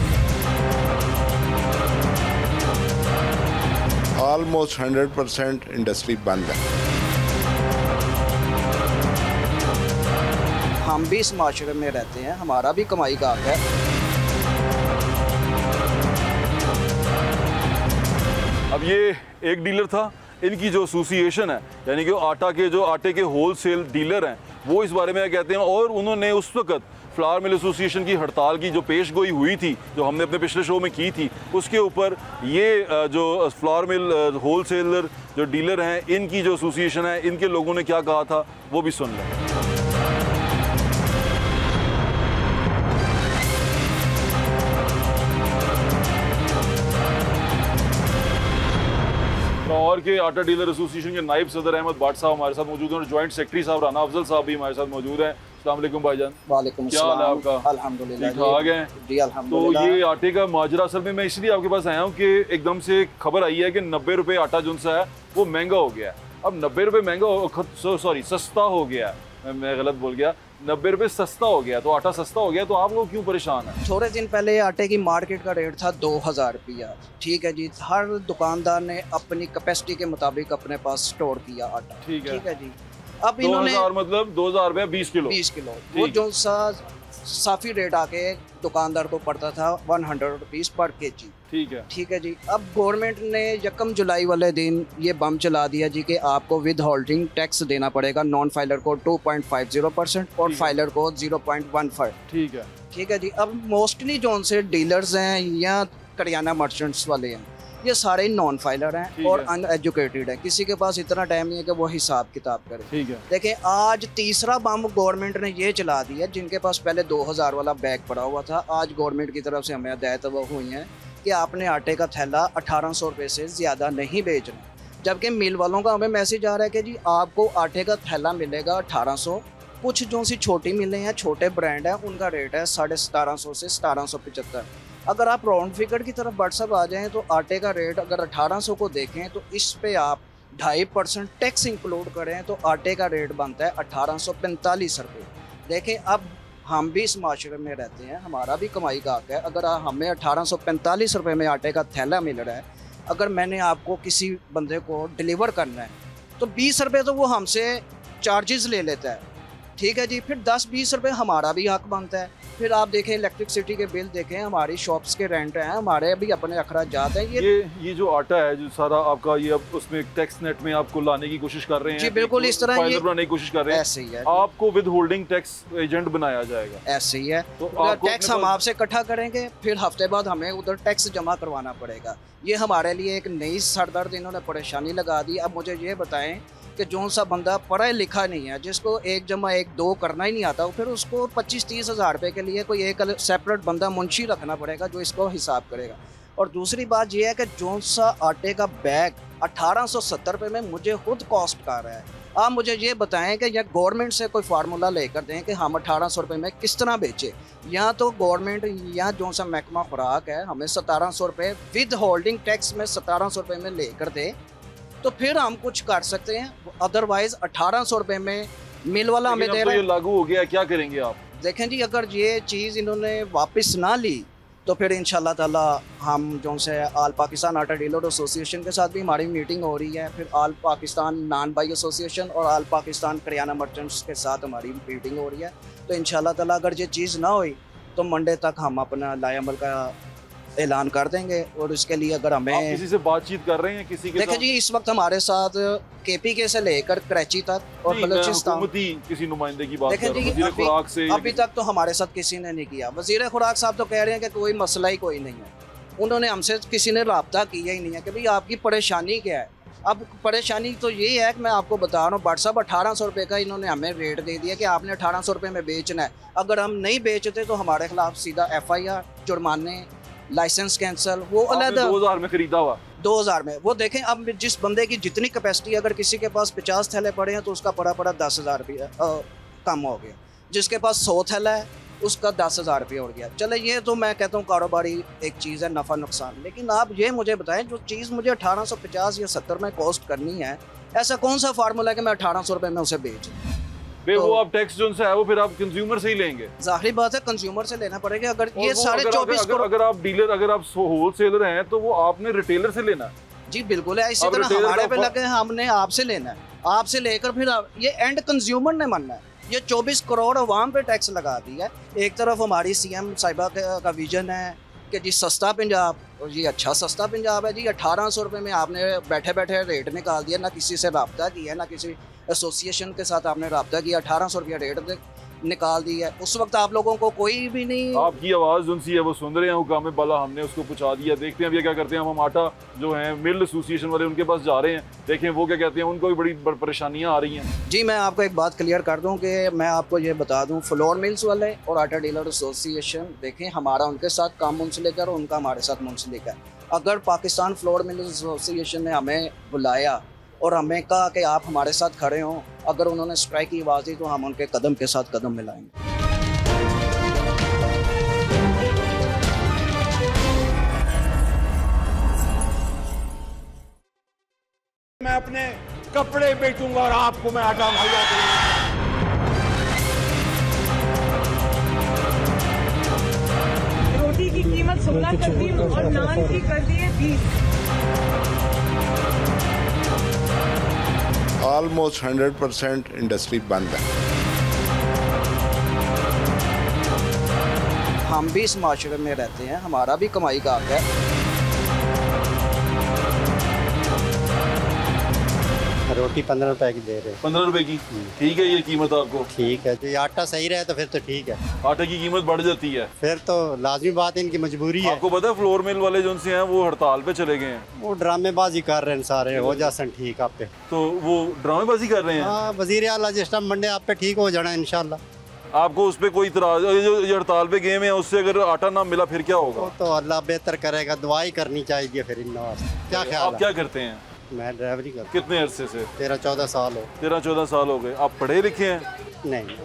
ऑलमोस्ट 100% इंडस्ट्री बंद है। हम भी इस माशरे में रहते हैं, हमारा भी कमाई का हक है। अब ये एक डीलर था, इनकी जो एसोसिएशन है, यानी कि आटे के होलसेल डीलर हैं, वो इस बारे में कहते हैं। और उन्होंने उस वक्त फ्लावर मिल एसोसिएशन की हड़ताल की जो पेशगोई हुई थी, जो हमने अपने पिछले शो में की थी, उसके ऊपर ये जो फ्लावर मिल होलसेलर जो डीलर हैं, इनकी जो एसोसिएशन है, इनके लोगों ने क्या कहा था वो भी सुन लें। लाहौर के आटा डीलर एसोसिएशन के नायब सदर अहमद भाट साहब हमारे साथ मौजूद हैं, और जॉइंट सेक्रेटरी साहब राना अफजल साहब भी हमारे साथ मौजूद हैं। अस्सलाम वालेकुम भाईजान। वालेकुम क्या हाल है आपका? अल्हम्दुलिल्लाह, ठीक ठाक हैं जी अल्हम्दुलिल्लाह। तो ये आटे का माजरा असल में मैं इसलिए आपके पास आया हूँ कि एकदम से खबर आई है कि 90 रुपये आटा जो सा है वो महंगा हो गया है। अब 90 रुपये महंगा, सॉरी सस्ता हो गया, मैं गलत बोल गया, 90 रुपये सस्ता हो गया, तो आटा सस्ता हो गया, तो आप लोग क्यों परेशान हैं? थोड़े दिन पहले आटे की मार्केट का रेट था 2000 रुपया, ठीक है जी। हर दुकानदार ने अपनी कैपेसिटी के मुताबिक अपने पास स्टोर किया आटा, ठीक है जी। अब इन्होंने 2000 मतलब 2000 रुपया 20 किलो। 20 किलो वो जो सा साफी रेट आके दुकानदार को पड़ता था 100 रुपीज़ पर केजी। ठीक है, ठीक है जी। अब गवर्नमेंट ने 1 जुलाई वाले दिन ये बम चला दिया जी कि आपको विद होल्डिंग टैक्स देना पड़ेगा, नॉन फाइलर को 2.50% और फाइलर को 0.15। ठीक है, ठीक है जी। अब मोस्टली जो उनसे डीलर्स हैं या करियाना मर्चेंट्स वाले हैं, ये सारे नॉन फाइलर हैं और अनएजुकेटेड हैं। किसी के पास इतना टाइम नहीं है कि वो हिसाब किताब करे। ठीक है। देखिए आज तीसरा बम गवर्नमेंट ने ये चला दिया, जिनके पास पहले 2000 वाला बैग पड़ा हुआ था, आज गवर्नमेंट की तरफ से हमें हदायत हुई है कि आपने आटे का थैला 1800 रुपये से ज़्यादा नहीं बेचना। जबकि मिल वालों का हमें मैसेज आ रहा है कि जी आपको आटे का थैला मिलेगा 1800। कुछ जो सी छोटी मिलें हैं, छोटे ब्रांड हैं, उनका रेट है 1750 से 1775। अगर आप राउंड फिगर की तरफ व्हाट्सअप आ जाएं तो आटे का रेट अगर 1800 को देखें तो इस पे आप 2.5% टैक्स इंक्लूड करें तो आटे का रेट बनता है 1845 रुपये। देखें अब हम भी इस माशरे में रहते हैं, हमारा भी कमाई का हक है। अगर हमें 1845 रुपये में आटे का थैला मिल रहा है, अगर मैंने आपको किसी बंदे को डिलीवर करना है तो 20 रुपये तो वो हमसे चार्जेस ले लेता है। ठीक है जी। फिर 10-20 रुपये हमारा भी हक बनता है। फिर आप देखें इलेक्ट्रिसिटी के बिल देखें, हमारी शॉप्स के रेंट हैं, हमारे भी अपने अखराजात हैं। ये जो आटा है जो सारा आपका, ये अब उसमें टैक्स नेट में आपको लाने की कोशिश कर रहे हैं जी, बिल्कुल इस तरह ये बनाने की कोशिश कर रहे हैं। ऐसे ही है, आपको विद होल्डिंग टैक्स एजेंट बनाया जाएगा। ऐसे ही है। तो टैक्स हम आपसे इकट्ठा करेंगे, फिर हफ्ते बाद हमें उधर टैक्स जमा करवाना पड़ेगा। ये हमारे लिए एक नई सरदर्द इन्होंने परेशानी लगा दी। अब मुझे ये बताएं कि जो सा बंदा पढ़ा लिखा नहीं है, जिसको 1 + 1 2 करना ही नहीं आता, फिर उसको 25-30 हज़ार रुपये के लिए कोई एक सेपरेट बंदा मुंशी रखना पड़ेगा जो इसको हिसाब करेगा। और दूसरी बात यह है कि जो सा आटे का बैग 1870 रुपये में मुझे खुद कॉस्ट कर रहा है। आप मुझे ये बताएं कि या गवर्नमेंट से कोई फार्मूला लेकर दें कि हम 1800 रुपये में किस तरह बेचें। यहाँ तो गवर्नमेंट यहाँ जो सा महकमा खुराक है हमें 1700 रुपये विद होल्डिंग टैक्स में 1700 रुपये में लेकर दे तो फिर हम कुछ कर सकते हैं। अदरवाइज 1800 रुपये में मिल वाला हमें दे रहा है। ये लागू हो गया, क्या करेंगे आप? देखें जी, अगर ये चीज़ इन्होंने वापस ना ली तो फिर इंशाल्लाह ताला हम जो से आल पाकिस्तान आटा डीलर एसोसिएशन के साथ भी हमारी मीटिंग हो रही है, फिर आल पाकिस्तान नान बाई एसोसिएशन और आल पाकिस्तान करियाना मर्चेंट्स के साथ हमारी मीटिंग हो रही है। तो इंशाल्लाह ताला अगर ये चीज़ ना हुई तो मंडे तक हम अपना लाएअमल का ऐलान कर देंगे। और इसके लिए अगर हमें आप किसी से बातचीत कर रहे हैं किसी के देखिए जी, इस वक्त हमारे साथ KPK से लेकर कराची तक और बलूचिस्तान किसी नुमाइंदे की बात देखें जी, खुराक से अभी तक तो हमारे साथ किसी ने नहीं किया। वज़ीर खुराक साहब तो कह रहे हैं कि कोई मसला ही कोई नहीं है। उन्होंने हमसे किसी ने रब्ता किया ही नहीं है कि भाई आपकी परेशानी क्या है। अब परेशानी तो ये है कि मैं आपको बता रहा हूँ, व्हाट्सअप 1800 रुपये का इन्होंने हमें रेट दे दिया कि आपने 1800 रुपये में बेचना है। अगर हम नहीं बेचते तो हमारे खिलाफ सीधा FIR, जुर्माने, लाइसेंस कैंसल। वो अलग 2000 में खरीदा हुआ 2000 में। वो देखें अब जिस बंदे की जितनी कैपेसिटी, अगर किसी के पास 50 थैले पड़े हैं तो उसका पड़ा 10,000 रुपये कम हो गया। जिसके पास 100 थैला है उसका 10,000 रुपये हो गया। चले ये तो मैं कहता हूँ कारोबारी एक चीज़ है, नफ़ा नुकसान। लेकिन आप ये मुझे बताएं, जो चीज़ मुझे 1850 या 70 में कॉस्ट करनी है, ऐसा कौन सा फार्मूला है कि मैं 1800 रुपये में उसे बेच तो वो आप टैक्स जो है वो फिर आप कंज्यूमर से ही लेंगे। जाहिर बात है कंज्यूमर से लेना पड़ेगा। अगर ये 24.5 करोड़, अगर आप डीलर, अगर आप होलसेलर हैं तो वो आपने रिटेलर से लेना है। जी बिल्कुल है। इसी तरह हमारे पे लगे हमने आपसे लेना है, आपसे लेकर फिर ये एंड कंज्यूमर ने मानना है। ये 24 करोड़ अवाम पे टैक्स लगा दिया है। एक तरफ हमारी CM साहिबा का विजन है कि जी सस्ता पंजाब, और ये अच्छा सस्ता पंजाब है जी। 1800 रुपये में आपने बैठे बैठे रेट निकाल दिया, ना किसी से रब्ता किया, ना किसी एसोसिएशन के साथ आपने रब्ता किया, 1800 रुपया रेट निकाल दी है। उस वक्त आप लोगों को कोई भी नहीं, आपकी आवाज़ उनसी है वो सुन रहे हैं, हुकाम बाला हमने उसको पहुँचा दिया। देखते हैं अब ये क्या करते हैं। हम आटा जो है मिल एसोसिएशन वाले उनके पास जा रहे हैं, देखें वो क्या कहते हैं। उनको भी बड़ी परेशानियाँ आ रही हैं। जी मैं आपको एक बात क्लियर कर दूं कि मैं आपको ये बता दूं, फ्लोर मिल्स वाले और आटा डीलर एसोसिएशन, देखें हमारा उनके साथ काम मुंसलिक है और उनका हमारे साथ मुंसलिक है। अगर पाकिस्तान फ्लोर मिल्स एसोसिएशन ने हमें बुलाया और हमें कहा कि आप हमारे साथ खड़े हों, अगर उन्होंने स्ट्राइक की आवाज़ दी तो हम उनके कदम के साथ कदम मिलाएंगे। मैं अपने कपड़े बेचूंगा और आपको मैं आटा मुहैया करूंगा। रोटी की कीमत 16 कर दी और नान की कर दी है 20। ऑलमोस्ट 100% इंडस्ट्री बंद है। हम भी इस माशरे में रहते हैं, हमारा भी कमाई का हक है। रोटी 15 रुपए की दे रहे हैं। 15 रुपए की, ठीक है ये कीमत आपको? ठीक है, तो ये आटा सही रहे तो फिर तो ठीक है। आटे की कीमत बढ़ जाती है फिर तो लाजमी बात है, इनकी मजबूरी है। आपको पता है फ्लोर मिल वाले जो हैं वो हड़ताल पे चले गए हैं। वो ड्रामेबाजी कर रहे हैं सारे, हो जासन ठीक आप पे। तो वो ड्रामेबाजी कर रहे हैं? हाँ, वजीर आला जिस टाइम मंडे आप पे ठीक हो जाना इंशाल्लाह। आपको उस पर कोई इतराज? जो हड़ताल पे गए हैं उससे अगर आटा ना मिला फिर क्या होगा? तो अल्लाह बेहतर करेगा, दुआई करनी चाहिए फिर इन क्या ख्याल? आप क्या करते हैं? मैं ड्राइवरी करता हूँ। कितने अरसे से? 13-14 साल हो। 13-14 साल हो गए। आप पढ़े लिखे हैं? नहीं।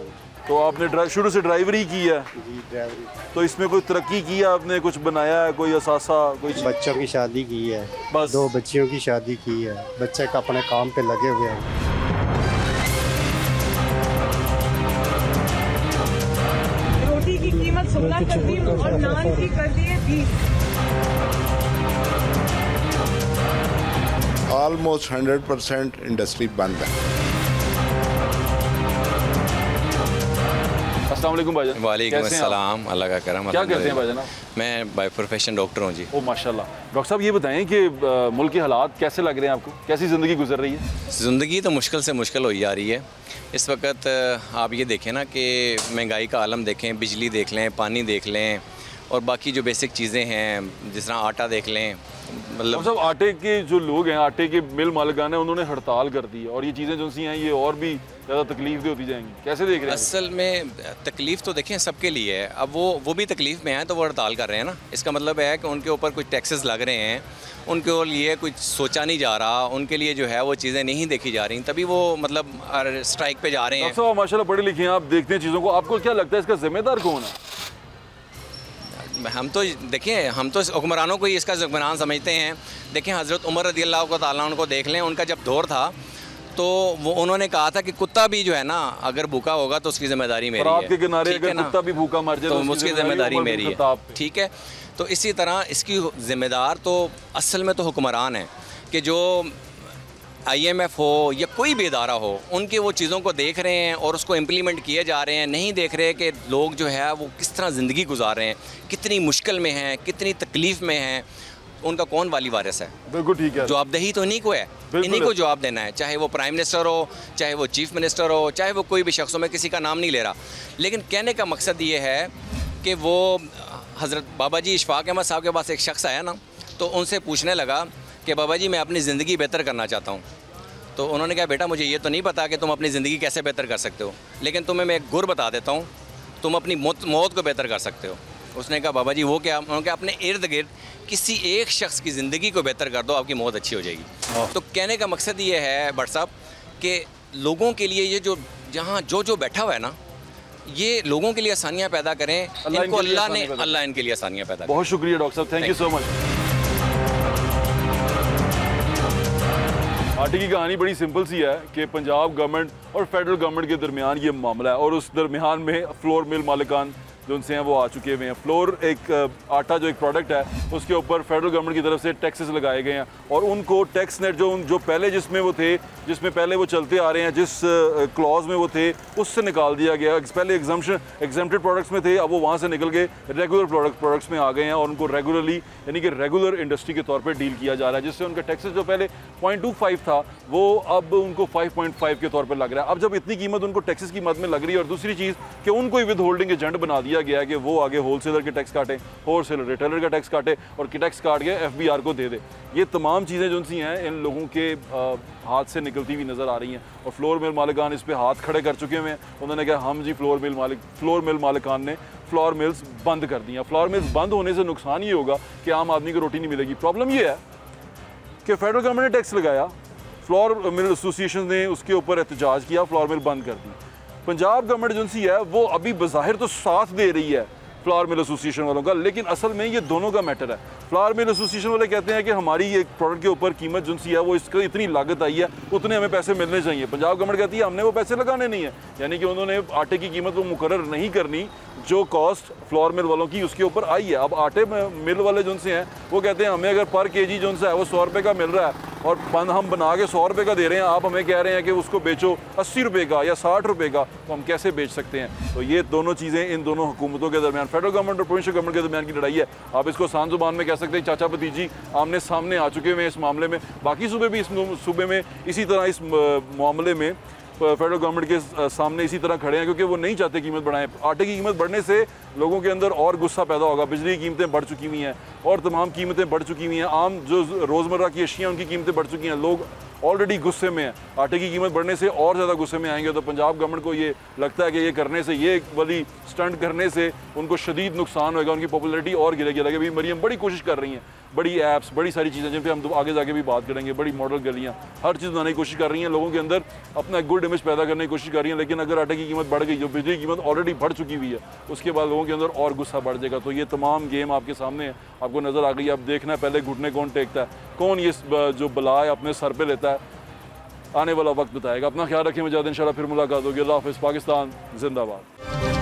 तो आपने शुरू से ड्राइवरी की है? जी ड्राइवरी। तो इसमें कोई तरक्की की है आपने? कुछ बनाया है? कोई असासा? कोई बच्चों की शादी की है, बस 2 बच्चियों की शादी की है, बच्चे का अपने काम पे लगे हुए हैं। रोटी की कीमत 16 कर दी और नान की कर दी है 20। ऑलमोस्ट 100% इंडस्ट्री बंद है। अस्सलाम वालेकुम भाईजान। वालेकुम अस्सलाम, अल्लाह का करम। क्या करते हैं भाईजान आप? मैं बाय प्रोफेशन डॉक्टर हूँ जी। ओ माशाल्लाह। डॉक्टर साहब ये बताएं कि मुल्क के हालात कैसे लग रहे हैं आपको? कैसी ज़िंदगी गुजर रही है? ज़िंदगी तो मुश्किल से मुश्किल हो जा रही है इस वक्त। आप ये देखें ना कि महंगाई का आलम देखें, बिजली देख लें, पानी देख लें और बाकी जो बेसिक चीज़ें हैं जिस तरह आटा देख लें, मतलब सब आटे के जो लोग हैं, आटे के मिल मालिकान हैं, उन्होंने हड़ताल कर दी है और ये चीज़ें जो सी हैं ये और भी ज़्यादा तकलीफ दे होती जाएंगी। कैसे देख रहे हैं? असल में तकलीफ़ तो देखें सबके लिए है। अब वो भी तकलीफ़ में हैं तो वो हड़ताल कर रहे हैं ना। इसका मतलब है कि उनके ऊपर कुछ टैक्सेस लग रहे हैं, उनके लिए कुछ सोचा नहीं जा रहा, उनके लिए जो है वो चीज़ें नहीं देखी जा रही, तभी वो मतलब स्ट्राइक पे जा रहे हैं। डॉक्टर साहब माशाल्लाह पढ़े लिखे हैं, आप देखते हैं चीज़ों को, आपको क्या लगता है इसका जिम्मेदार कौन है? हम तो देखिए, हम तो हुक्मरानों को ही इसका ज़िम्मेदार समझते हैं। देखें हज़रत उमर रज़ियल्लाहु ताला अन्हु को देख लें, उनका जब दौर था तो वो उन्होंने कहा था कि कुत्ता भी जो है ना अगर भूखा होगा तो उसकी ज़िम्मेदारी मेरी है। आपके किनारे अगर कुत्ता भी भूखा मर जाए तो उसकी ज़िम्मेदारी मेरी है, ठीक है। तो इसी तरह इसकी ज़िम्मेदार तो असल में तो हुक्मरान है कि जो IMF हो या कोई भी इदारा हो, उनके वो चीज़ों को देख रहे हैं और उसको इम्प्लीमेंट किए जा रहे हैं। नहीं देख रहे कि लोग जो है वो किस तरह ज़िंदगी गुजार रहे हैं, कितनी मुश्किल में हैं, कितनी तकलीफ़ में हैं। उनका कौन वाली वारिस है? बिल्कुल ठीक है। जवाबदेही तो इन्हीं को है, इन्हीं को जवाब देना है, चाहे वो प्राइम मिनिस्टर हो, चाहे वो चीफ मिनिस्टर हो, चाहे वो कोई भी शख्स हो। मैं किसी का नाम नहीं ले रहा, लेकिन कहने का मकसद ये है कि वो हज़रत बाबा जी इशफाक अहमद साहब के पास एक शख्स आया ना, तो उनसे पूछने लगा कि बाबा जी मैं अपनी ज़िंदगी बेहतर करना चाहता हूँ। तो उन्होंने कहा बेटा मुझे ये तो नहीं पता कि तुम अपनी ज़िंदगी कैसे बेहतर कर सकते हो, लेकिन तुम्हें मैं एक गुर बता देता हूँ, तुम अपनी मौत को बेहतर कर सकते हो। उसने कहा बाबा जी वो क्या? उन्होंने कहा अपने इर्द गिर्द किसी एक शख्स की ज़िंदगी को बेहतर कर दो, आपकी मौत अच्छी हो जाएगी। तो कहने का मकसद ये है भट्ट साहब कि लोगों के लिए ये जो जहाँ जो बैठा हुआ है ना, ये लोगों के लिए आसानियाँ पैदा करें, इनको अल्लाह इनके लिए आसानियाँ पैदा करें। बहुत शुक्रिया डॉक्टर साहब, थैंक यू सो मच। आटे की कहानी बड़ी सिंपल सी है कि पंजाब गवर्नमेंट और फेडरल गवर्नमेंट के दरमियान ये मामला है और उस दरमियान में फ्लोर मिल मालिकान जो उनसे हैं वो आ चुके हुए हैं। फ्लोर एक आटा जो एक प्रोडक्ट है उसके ऊपर फेडरल गवर्नमेंट की तरफ से टैक्सेस लगाए गए हैं और उनको टैक्स नेट जो पहले जिसमें वो थे, जिसमें पहले वो चलते आ रहे हैं, जिस क्लॉज में वो थे उससे निकाल दिया गया। पहले एग्जेम्प्टेड प्रोडक्ट्स में थे, अब वो वहाँ से निकल के रेगुलर प्रोडक्ट्स में आ गए हैं और उनको रेगुलरली यानी कि रेगुलर इंडस्ट्री के तौर पर डील किया जा रहा है, जिससे उनका टैक्सेस जो पहले 0.25 था वो अब उनको 5.5 के तौर पर लग रहा है। अब जब इतनी कीमत उनको टैक्सेस की मद में लग रही है और दूसरी चीज़ कि उनको विद होल्डिंग एजेंट बना दिया गया है कि वो आगे होलसेलर के टैक्स काटे, होलसेलर रिटेलर का टैक्स काटे और टैक्स काट के FBR को दे दे। ये तमाम चीज़ें जो सी हैं इन लोगों के हाथ से निकलती हुई नज़र आ रही हैं और फ्लोर मिल मालिकान इस पर हाथ खड़े कर चुके हुए हैं। उन्होंने कहा हम जी फ्लोर मिल मालिकान ने फ्लोर मिल्स बंद कर दी हैं। फ्लोर मिल्स बंद होने से नुकसान ये होगा कि आम आदमी को रोटी नहीं मिलेगी। प्रॉब्लम ये है कि फेडरल गवर्नमेंट ने टैक्स लगाया, फ्लोर मिल एसोसिएशन ने उसके ऊपर एहतजाज किया, फ्लोर मिल बंद कर दी। पंजाब गवर्नमेंट जो सी है वो अभी बज़ाहिर तो साथ दे रही है फ्लावर मिल एसोसिएशन वालों का, लेकिन असल में ये दोनों का मैटर है। फ्लावर मिल एसोसिएशन वाले कहते हैं कि हमारी एक प्रोडक्ट के ऊपर कीमत जो सी है वो इसका इतनी लागत आई है उतने हमें पैसे मिलने चाहिए। पंजाब गवर्नमेंट कहती है हमने वो पैसे लगाने नहीं है, यानी कि उन्होंने आटे की कीमत को मुकर्रर नहीं करनी जो कॉस्ट फ्लावर मिल वालों की उसके ऊपर आई है। अब आटे मिल वाले जो से हैं वो कहते हैं हमें अगर पर KG जो है वो 100 रुपये का मिल रहा है और बंद हम बना के 100 रुपये का दे रहे हैं, आप हमें कह रहे हैं कि उसको बेचो 80 रुपये का या 60 रुपये का, तो हम कैसे बेच सकते हैं? तो ये दोनों चीज़ें इन दोनों हुकूमतों के दरमियान, फेडरल गवर्नमेंट और प्रोविंशियल गवर्नमेंट के दरमियान की लड़ाई है। आप इसको आसान जुबान में कह सकते हैं, चाचा भतीजी आमने सामने आ चुके हुए हैं इस मामले में। बाकी सूबे भी इस सूबे में इसी तरह इस मामले में फेडरल गवर्नमेंट के सामने इसी तरह खड़े हैं, क्योंकि वो नहीं चाहते कीमत बढ़ाएं। आटे की कीमत बढ़ने से लोगों के अंदर और गुस्सा पैदा होगा। बिजली की कीमतें बढ़ चुकी हुई हैं और तमाम कीमतें बढ़ चुकी हुई हैं। आम जो रोज़मर्रा की अशियाँ उनकी कीमतें बढ़ चुकी हैं। लोग ऑलरेडी गुस्से में हैं। आटे की कीमत बढ़ने से और ज़्यादा गुस्से में आएंगे। तो पंजाब गवर्नमेंट को ये लगता है कि ये करने से, ये वाली स्टंट करने से उनको शदीद नुकसान होगा, उनकी पॉपुलरिटी और गिरेगी। लगे भी मरियम बड़ी कोशिश कर रही हैं, बड़ी ऐप्स, बड़ी सारी चीज़ें जिन पर हम आगे जाके भी बात करेंगे, बड़ी मॉडल गलियाँ, हर चीज़ बनाने की कोशिश कर रही हैं, लोगों के अंदर अपना गुड इमेज पैदा करने की कोशिश कर रही हैं। लेकिन अगर आटे की कीमत बढ़ गई, जो बिजली की कीमत ऑलरेडी बढ़ चुकी हुई है, उसके बाद लोगों के अंदर और गुस्सा बढ़ जाएगा। तो ये तमाम गेम आपके सामने है, आपको नज़र आ गई है। अब देखना है पहले घुटने कौन टेकता है, कौन ये जो बला है अपने सर पे लेता है, आने वाला वक्त बताएगा। अपना ख्याल रखें, मैं इंशाल्लाह फिर मुलाकात होगी। अल्लाह हाफ़िज़। पाकिस्तान जिंदाबाद।